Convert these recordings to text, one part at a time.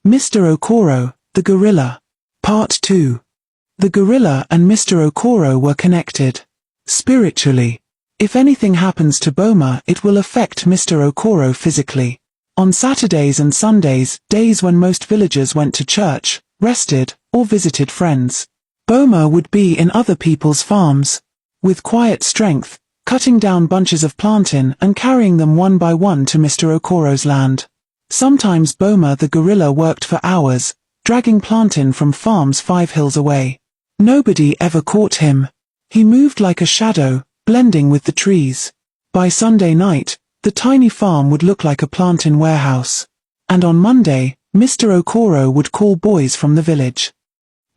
Mr. Okoro, the Gorilla. Part 2. The gorilla and Mr. Okoro were connected. Spiritually. If anything happens to Boma, it will affect Mr. Okoro physically. On Saturdays and Sundays, days when most villagers went to church, rested, or visited friends, Boma would be in other people's farms. With quiet strength, cutting down bunches of plantain and carrying them one by one to Mr. Okoro's land. Sometimes Boma the gorilla worked for hours, dragging plantain from farms 5 hills away. Nobody ever caught him. He moved like a shadow, blending with the trees. By Sunday night, the tiny farm would look like a plantain warehouse. And on Monday, Mr. Okoro would call boys from the village.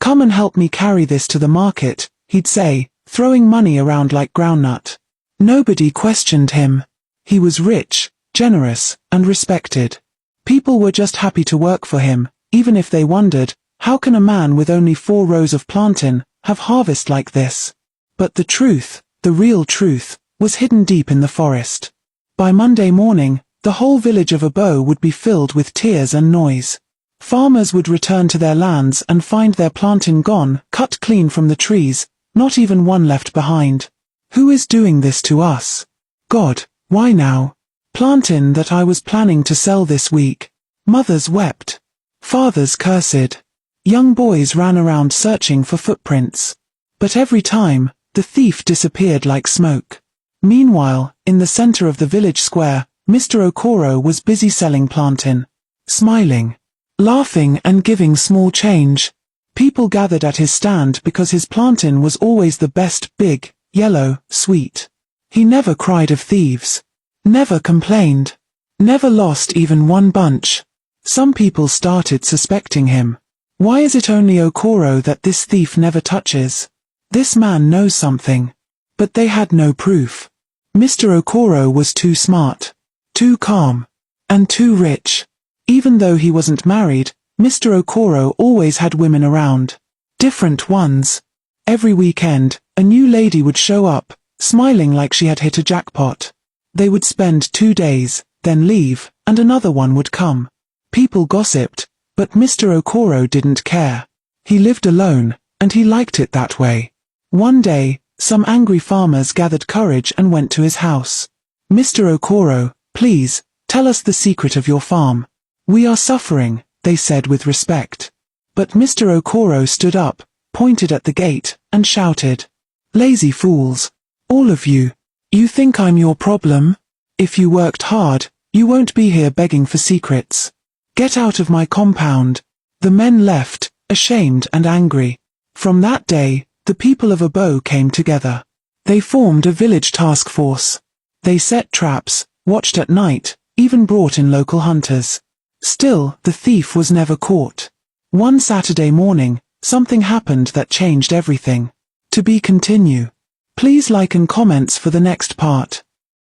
"Come and help me carry this to the market," he'd say, throwing money around like groundnut. Nobody questioned him. He was rich, generous, and respected. People were just happy to work for him, even if they wondered, how can a man with only 4 rows of plantain have harvest like this? But the truth, the real truth, was hidden deep in the forest. By Monday morning, the whole village of Abo would be filled with tears and noise. Farmers would return to their lands and find their plantain gone, cut clean from the trees, not even one left behind. Who is doing this to us? God, why now? Plantain that I was planning to sell this week. Mothers wept. Fathers cursed. Young boys ran around searching for footprints. But every time, the thief disappeared like smoke. Meanwhile, in the center of the village square, Mr. Okoro was busy selling plantain. Smiling. Laughing and giving small change. People gathered at his stand because his plantain was always the best, big, yellow, sweet. He never cried of thieves. Never complained. Never lost even one bunch. Some people started suspecting him. Why is it only Okoro that this thief never touches? This man knows something. But they had no proof. Mr. Okoro was too smart, too calm, and too rich. Even though he wasn't married, Mr. Okoro always had women around. Different ones. Every weekend, a new lady would show up, smiling like she had hit a jackpot. They would spend 2 days, then leave, and another one would come. People gossiped, but Mr. Okoro didn't care. He lived alone, and he liked it that way. One day, some angry farmers gathered courage and went to his house. "Mr. Okoro, please, tell us the secret of your farm. We are suffering," they said with respect. But Mr. Okoro stood up, pointed at the gate, and shouted, "Lazy fools. All of you. You think I'm your problem? If you worked hard, you won't be here begging for secrets. Get out of my compound." The men left, ashamed and angry. From that day, the people of Abo came together. They formed a village task force. They set traps, watched at night, even brought in local hunters. Still, the thief was never caught. One Saturday morning, something happened that changed everything. To be continue. Please like and comments for the next part.